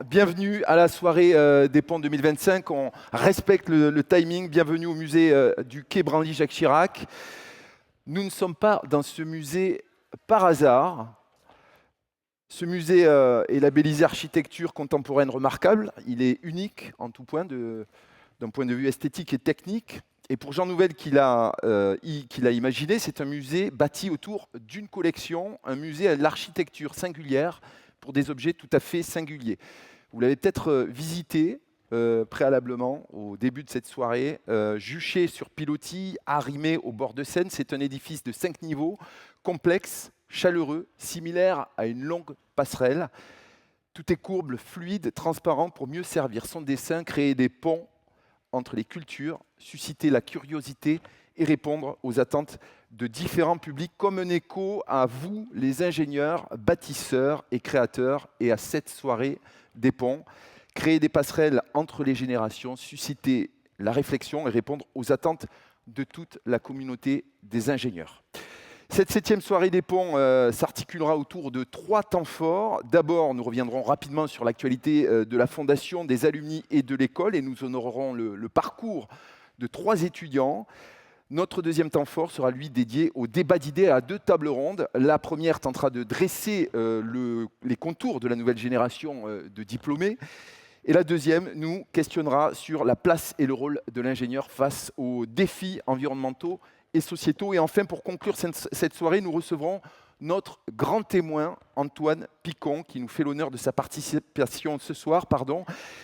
bienvenue à la soirée des Ponts 2025. On respecte le timing. Bienvenue au musée du Quai Branly Jacques Chirac. Nous ne sommes pas dans ce musée par hasard. Ce musée est labellisé architecture contemporaine remarquable. Il est unique en tout point, d'un point de vue esthétique et technique. Et pour Jean Nouvel qui l'a imaginé, c'est un musée bâti autour d'une collection, un musée à l'architecture singulière pour des objets tout à fait singuliers. Vous l'avez peut-être visité préalablement au début de cette soirée, juché sur pilotis, arrimé au bord de Seine. C'est un édifice de 5 niveaux, complexe, chaleureux, similaire à une longue passerelle. Tout est courbe, fluide, transparent pour mieux servir son dessin, créer des ponts entre les cultures, susciter la curiosité et répondre aux attentes de différents publics, comme un écho à vous, les ingénieurs, bâtisseurs et créateurs, et à cette soirée des ponts. Créer des passerelles entre les générations, susciter la réflexion et répondre aux attentes de toute la communauté des ingénieurs. Cette 7e soirée des ponts s'articulera autour de 3 temps forts. D'abord, nous reviendrons rapidement sur l'actualité de la fondation, des alumni et de l'école, et nous honorerons le parcours de 3 étudiants. Notre 2e temps fort sera lui dédié au débat d'idées à 2 tables rondes. La première tentera de dresser les contours de la nouvelle génération de diplômés. Et la 2e nous questionnera sur la place et le rôle de l'ingénieur face aux défis environnementaux et sociétaux. Et enfin, pour conclure cette soirée, nous recevrons notre grand témoin, Antoine Picon, qui nous fait l'honneur de sa participation ce soir.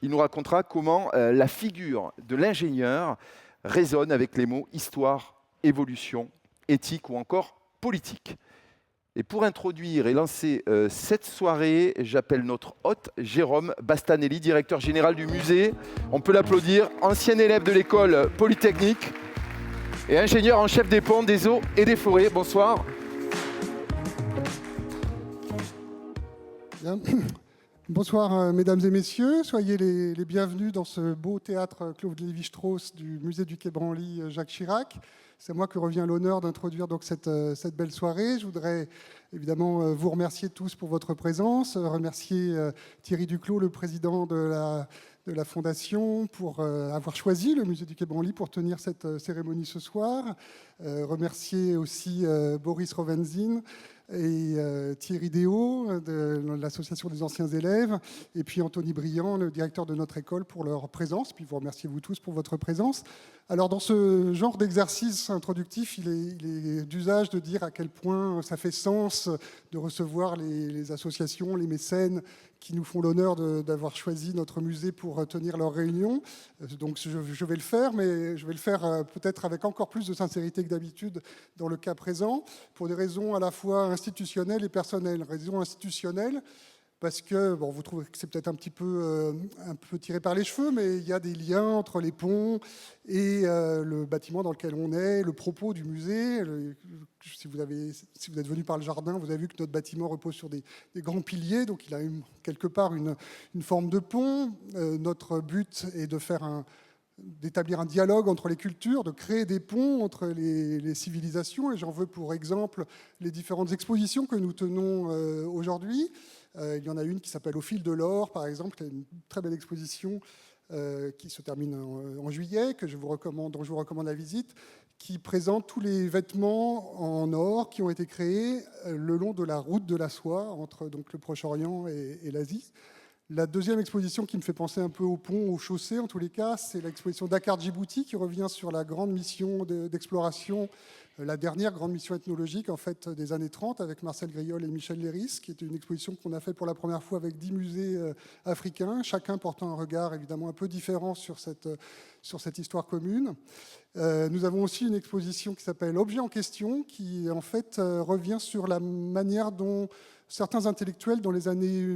Il nous racontera comment la figure de l'ingénieur résonne avec les mots histoire, évolution, éthique ou encore politique. Et pour introduire et lancer cette soirée, j'appelle notre hôte, Jérôme Bastanelli, directeur général du musée. On peut l'applaudir, ancien élève de l'école polytechnique et ingénieur en chef des ponts, des eaux et des forêts. Bonsoir. Bien. Bonsoir mesdames et messieurs, soyez les bienvenus dans ce beau théâtre Claude Lévi-Strauss du musée du Quai Branly Jacques Chirac. C'est à moi que revient l'honneur d'introduire donc cette belle soirée. Je voudrais évidemment vous remercier tous pour votre présence, remercier Thierry Duclos, le président de la Fondation, pour avoir choisi le musée du Quai Branly pour tenir cette cérémonie ce soir. Remercier aussi Boris Rovenzin et Thierry Déot de l'Association des anciens élèves, et puis Anthony Briand, le directeur de notre école, pour leur présence. Puis vous remerciez vous tous pour votre présence. Alors dans ce genre d'exercice introductif, il est d'usage de dire à quel point ça fait sens de recevoir les associations, les mécènes qui nous font l'honneur d'avoir choisi notre musée pour tenir leur réunion. Donc je vais le faire, mais je vais le faire peut-être avec encore plus de sincérité que d'habitude dans le cas présent, pour des raisons à la fois institutionnelles et personnelles. Raisons institutionnelles, parce que, bon, vous trouvez que c'est peut-être un peu tiré par les cheveux, mais il y a des liens entre les ponts et le bâtiment dans lequel on est, le propos du musée. Si vous êtes venu par le jardin, vous avez vu que notre bâtiment repose sur des grands piliers, donc il a quelque part une forme de pont. Notre but est d'établir un dialogue entre les cultures, de créer des ponts entre les civilisations, et j'en veux pour exemple les différentes expositions que nous tenons aujourd'hui. Il y en a une qui s'appelle Au fil de l'or, par exemple, qui est une très belle exposition qui se termine en juillet, dont je vous recommande la visite, qui présente tous les vêtements en or qui ont été créés le long de la route de la soie entre donc, le Proche-Orient et l'Asie. La 2e exposition qui me fait penser un peu au pont, aux chaussées en tous les cas, c'est l'exposition Dakar-Djibouti qui revient sur la grande mission d'exploration, la dernière grande mission ethnologique en fait, des années 30 avec Marcel Griol et Michel Léris, qui est une exposition qu'on a faite pour la première fois avec 10 musées africains, chacun portant un regard évidemment un peu différent sur cette histoire commune. Nous avons aussi une exposition qui s'appelle Objet en question, qui en fait revient sur la manière dont certains intellectuels, dans les années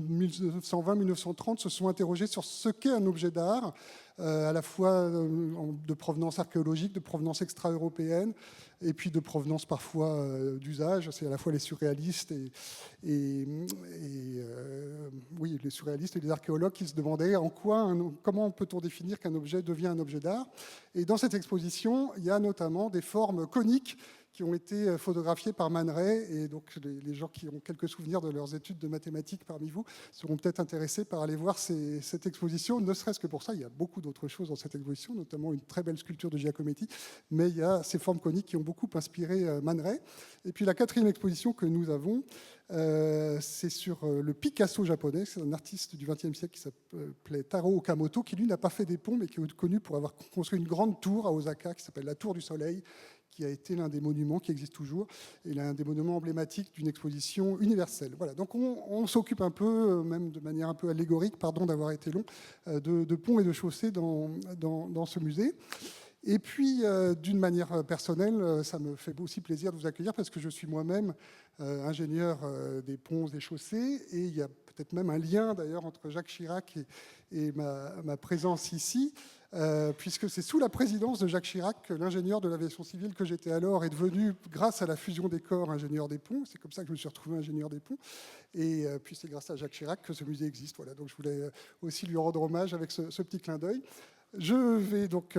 1920-1930, se sont interrogés sur ce qu'est un objet d'art, à la fois de provenance archéologique, de provenance extra-européenne, et puis de provenance parfois d'usage. C'est à la fois les surréalistes les surréalistes et les archéologues qui se demandaient comment peut-on définir qu'un objet devient un objet d'art. Et dans cette exposition, il y a notamment des formes coniques qui ont été photographiés par Man Ray. Et donc, les gens qui ont quelques souvenirs de leurs études de mathématiques parmi vous seront peut-être intéressés par aller voir cette exposition, ne serait-ce que pour ça. Il y a beaucoup d'autres choses dans cette exposition, notamment une très belle sculpture de Giacometti, mais il y a ces formes coniques qui ont beaucoup inspiré Man Ray. Et puis la quatrième exposition que nous avons, c'est sur le Picasso japonais. C'est un artiste du XXe siècle qui s'appelait Taro Okamoto, qui lui n'a pas fait des ponts, mais qui est connu pour avoir construit une grande tour à Osaka qui s'appelle la Tour du Soleil, qui a été l'un des monuments qui existe toujours, et l'un des monuments emblématiques d'une exposition universelle. Voilà, donc on s'occupe un peu, même de manière un peu allégorique, pardon d'avoir été long, de ponts et de chaussées dans ce musée. Et puis, d'une manière personnelle, ça me fait aussi plaisir de vous accueillir parce que je suis moi-même ingénieur des ponts et chaussées, et il y a peut-être même un lien d'ailleurs entre Jacques Chirac et ma présence ici, puisque c'est sous la présidence de Jacques Chirac que l'ingénieur de l'aviation civile que j'étais alors est devenu, grâce à la fusion des corps, ingénieur des ponts. C'est comme ça que je me suis retrouvé ingénieur des ponts. Et puis c'est grâce à Jacques Chirac que ce musée existe. Voilà, donc je voulais aussi lui rendre hommage avec ce petit clin d'œil. Je vais donc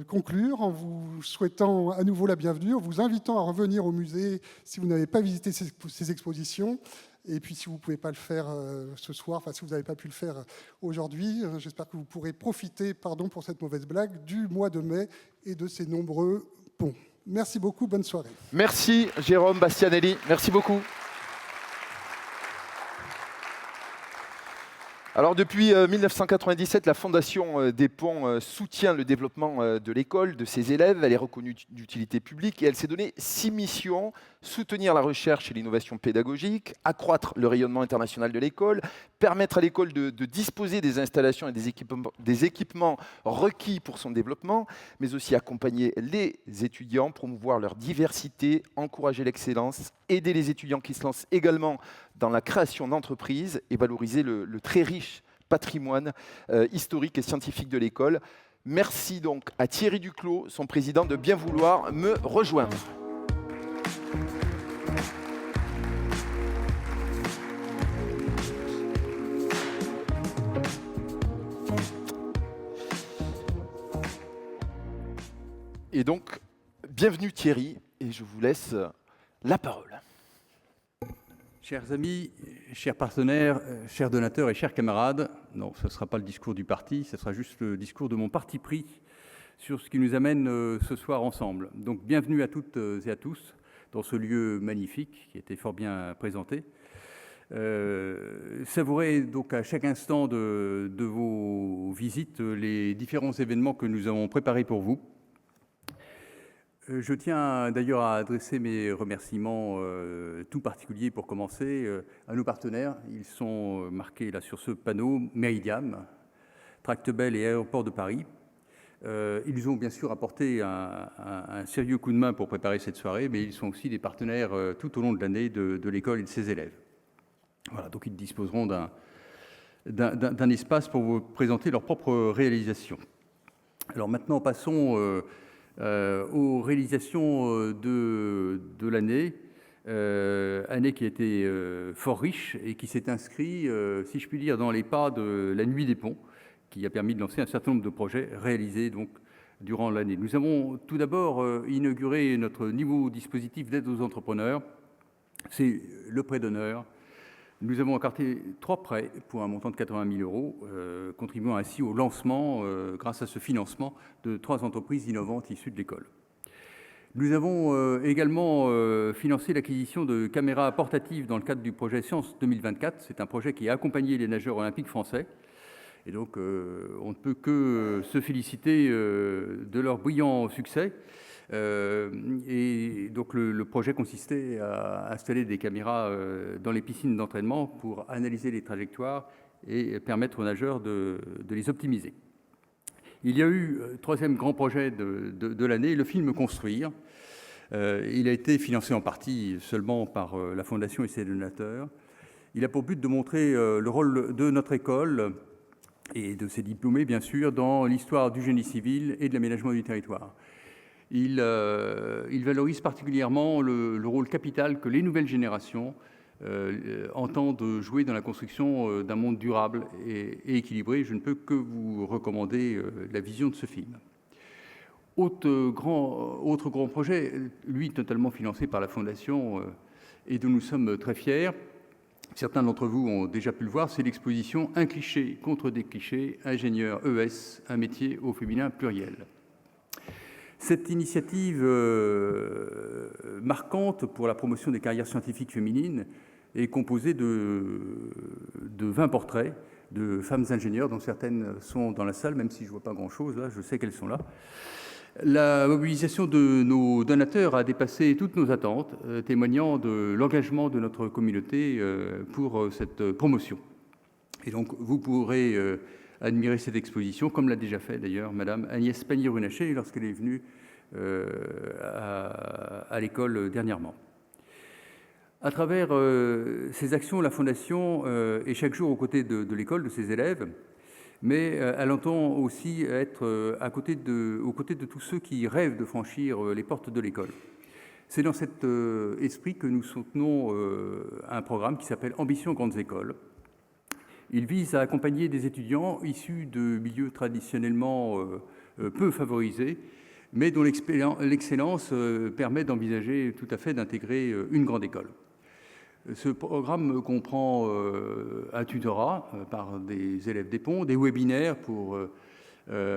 conclure en vous souhaitant à nouveau la bienvenue, en vous invitant à revenir au musée si vous n'avez pas visité ces expositions. Et puis si vous ne pouvez pas le faire ce soir, enfin si vous n'avez pas pu le faire aujourd'hui, j'espère que vous pourrez profiter, pardon pour cette mauvaise blague, du mois de mai et de ces nombreux ponts. Merci beaucoup, bonne soirée. Merci Jérôme Bastianelli, merci beaucoup. Alors depuis 1997, la Fondation des Ponts soutient le développement de l'école, de ses élèves. Elle est reconnue d'utilité publique et elle s'est donné 6 missions: soutenir la recherche et l'innovation pédagogique, accroître le rayonnement international de l'école, permettre à l'école de disposer des installations et des équipements requis pour son développement, mais aussi accompagner les étudiants, promouvoir leur diversité, encourager l'excellence, aider les étudiants qui se lancent également dans la création d'entreprises et valoriser le très riche patrimoine historique et scientifique de l'école. Merci donc à Thierry Duclos, son président, de bien vouloir me rejoindre. Et donc, bienvenue Thierry, et je vous laisse la parole. Chers amis, chers partenaires, chers donateurs et chers camarades, non, ce ne sera pas le discours du parti, ce sera juste le discours de mon parti pris sur ce qui nous amène ce soir ensemble. Donc bienvenue à toutes et à tous dans ce lieu magnifique qui a été fort bien présenté. Savourez donc à chaque instant de vos visites les différents événements que nous avons préparés pour vous. Je tiens d'ailleurs à adresser mes remerciements tout particuliers pour commencer à nos partenaires. Ils sont marqués là sur ce panneau: Meridiam, Tractebel et Aéroport de Paris. Ils ont bien sûr apporté un sérieux coup de main pour préparer cette soirée, mais ils sont aussi des partenaires tout au long de l'année de l'école et de ses élèves. Voilà, donc ils disposeront d'un espace pour vous présenter leurs propres réalisations. Alors maintenant, passons aux réalisations de l'année, année qui a été fort riche et qui s'est inscrite, si je puis dire, dans les pas de la Nuit des Ponts, qui a permis de lancer un certain nombre de projets réalisés donc durant l'année. Nous avons tout d'abord inauguré notre nouveau dispositif d'aide aux entrepreneurs, c'est le prêt d'honneur. Nous avons accordé 3 prêts pour un montant de 80 000 €, contribuant ainsi au lancement, grâce à ce financement, de 3 entreprises innovantes issues de l'école. Nous avons également financé l'acquisition de caméras portatives dans le cadre du projet Science 2024. C'est un projet qui a accompagné les nageurs olympiques français. Et donc, on ne peut que se féliciter de leur brillant succès. Et donc le projet consistait à installer des caméras dans les piscines d'entraînement pour analyser les trajectoires et permettre aux nageurs de les optimiser. Il y a eu, troisième grand projet de l'année, le film Construire. Il a été financé en partie seulement par la Fondation et ses donateurs. Il a pour but de montrer le rôle de notre école et de ses diplômés, bien sûr, dans l'histoire du génie civil et de l'aménagement du territoire. Il valorise particulièrement le rôle capital que les nouvelles générations entendent jouer dans la construction d'un monde durable et équilibré. Je ne peux que vous recommander la vision de ce film. Autre grand projet, lui totalement financé par la Fondation et dont nous sommes très fiers, certains d'entre vous ont déjà pu le voir, c'est l'exposition Un cliché contre des clichés, ingénieur ES, un métier au féminin pluriel. Cette initiative marquante pour la promotion des carrières scientifiques féminines est composée de 20 portraits de femmes ingénieurs, dont certaines sont dans la salle, même si je ne vois pas grand-chose, là, je sais qu'elles sont là. La mobilisation de nos donateurs a dépassé toutes nos attentes, témoignant de l'engagement de notre communauté pour cette promotion. Et donc, vous pourrez admirer cette exposition, comme l'a déjà fait d'ailleurs Madame Agnès Pannier-Runacher lorsqu'elle est venue à l'école dernièrement. À travers ces actions, la Fondation est chaque jour aux côtés de l'école, de ses élèves, mais elle entend aussi être aux côtés de tous ceux qui rêvent de franchir les portes de l'école. C'est dans cet esprit que nous soutenons un programme qui s'appelle Ambition Grandes Écoles. Il vise à accompagner des étudiants issus de milieux traditionnellement peu favorisés, mais dont l'excellence permet d'envisager tout à fait d'intégrer une grande école. Ce programme comprend un tutorat par des élèves des ponts, des webinaires pour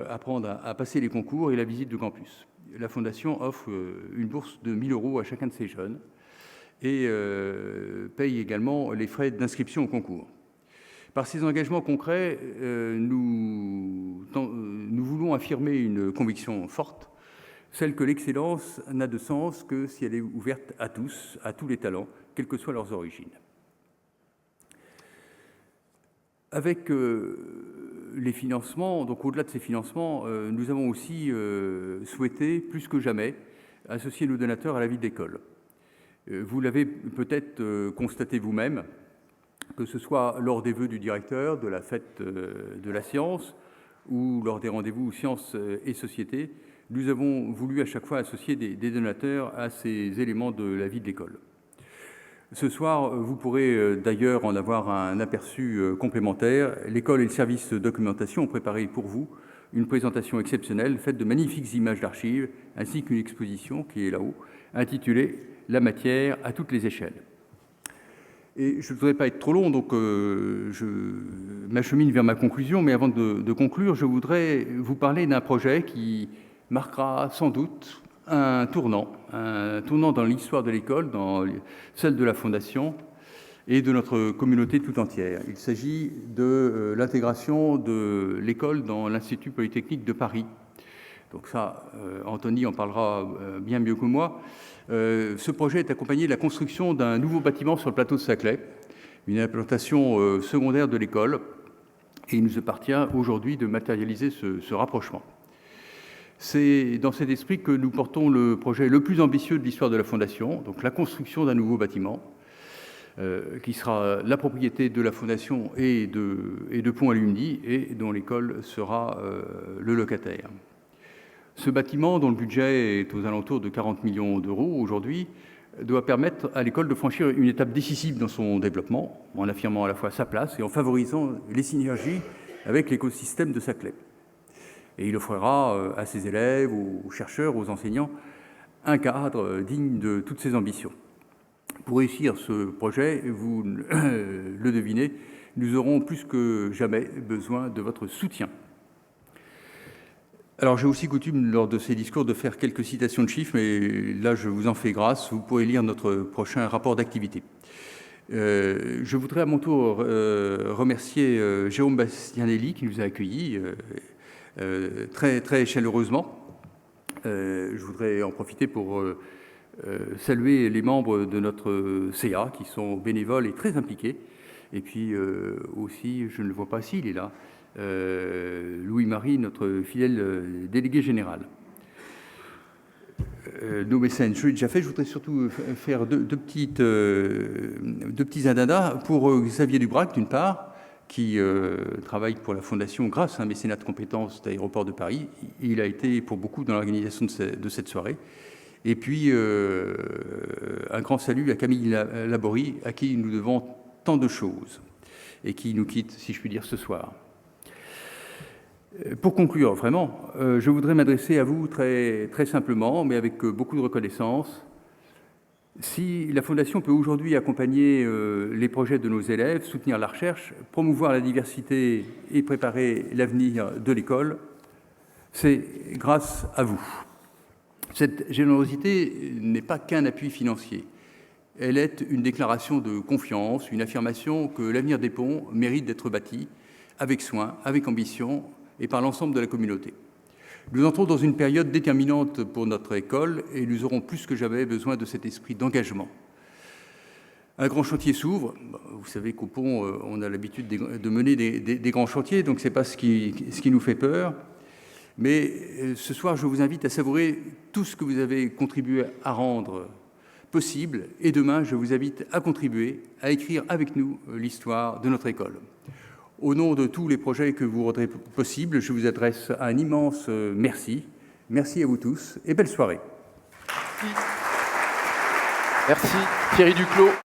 apprendre à passer les concours et la visite du campus. La Fondation offre une bourse de 1 000 € à chacun de ces jeunes et paye également les frais d'inscription au concours. Par ces engagements concrets, nous voulons affirmer une conviction forte, celle que l'excellence n'a de sens que si elle est ouverte à tous les talents, quelles que soient leurs origines. Avec les financements, donc au-delà de ces financements, nous avons aussi souhaité, plus que jamais, associer nos donateurs à la vie de l'école. Vous l'avez peut-être constaté vous-même, que ce soit lors des vœux du directeur, de la fête de la science ou lors des rendez-vous sciences et société, nous avons voulu à chaque fois associer des donateurs à ces éléments de la vie de l'école. Ce soir, vous pourrez d'ailleurs en avoir un aperçu complémentaire. L'école et le service de documentation ont préparé pour vous une présentation exceptionnelle faite de magnifiques images d'archives ainsi qu'une exposition qui est là-haut, intitulée « La matière à toutes les échelles ». Et je ne voudrais pas être trop long, donc je m'achemine vers ma conclusion. Mais avant de conclure, je voudrais vous parler d'un projet qui marquera sans doute un tournant dans l'histoire de l'école, dans celle de la Fondation et de notre communauté tout entière. Il s'agit de l'intégration de l'école dans l'Institut Polytechnique de Paris. Donc ça, Anthony en parlera bien mieux que moi. Ce projet est accompagné de la construction d'un nouveau bâtiment sur le plateau de Saclay, une implantation secondaire de l'école, et il nous appartient aujourd'hui de matérialiser ce rapprochement. C'est dans cet esprit que nous portons le projet le plus ambitieux de l'histoire de la Fondation, donc la construction d'un nouveau bâtiment, qui sera la propriété de la Fondation et de Pont Alumni, et dont l'école sera le locataire. Ce bâtiment, dont le budget est aux alentours de 40 millions d'euros aujourd'hui, doit permettre à l'école de franchir une étape décisive dans son développement, en affirmant à la fois sa place et en favorisant les synergies avec l'écosystème de Saclay. Et il offrira à ses élèves, aux chercheurs, aux enseignants, un cadre digne de toutes ses ambitions. Pour réussir ce projet, vous le devinez, nous aurons plus que jamais besoin de votre soutien. Alors, j'ai aussi coutume, lors de ces discours, de faire quelques citations de chiffres, mais là, je vous en fais grâce. Vous pourrez lire notre prochain rapport d'activité. Je voudrais à mon tour remercier Jérôme Bastianelli, qui nous a accueillis très, très chaleureusement. Je voudrais en profiter pour saluer les membres de notre CA, qui sont bénévoles et très impliqués. Et puis aussi, je ne le vois pas s'il est là, Louis-Marie, notre fidèle délégué général. Nos mécènes, je l'ai déjà fait. Je voudrais surtout faire deux petits addenda pour Xavier Dubrac, d'une part, qui travaille pour la Fondation grâce à un mécénat de compétences d'Aéroports de Paris. Il a été pour beaucoup dans l'organisation de cette soirée. Et puis, un grand salut à Camille Laborie, à qui nous devons tant de choses, et qui nous quitte, si je puis dire, ce soir. Pour conclure, vraiment, je voudrais m'adresser à vous très, très simplement, mais avec beaucoup de reconnaissance. Si la Fondation peut aujourd'hui accompagner les projets de nos élèves, soutenir la recherche, promouvoir la diversité et préparer l'avenir de l'école, c'est grâce à vous. Cette générosité n'est pas qu'un appui financier. Elle est une déclaration de confiance, une affirmation que l'avenir des ponts mérite d'être bâti avec soin, avec ambition et par l'ensemble de la communauté. Nous entrons dans une période déterminante pour notre école et nous aurons plus que jamais besoin de cet esprit d'engagement. Un grand chantier s'ouvre. Vous savez qu'au pont, on a l'habitude de mener des grands chantiers, donc ce n'est pas ce qui nous fait peur. Mais ce soir, je vous invite à savourer tout ce que vous avez contribué à rendre possible. Et demain, je vous invite à contribuer, à écrire avec nous l'histoire de notre école. Au nom de tous les projets que vous rendrez possibles, je vous adresse un immense merci. Merci à vous tous et belle soirée. Merci Thierry Duclos.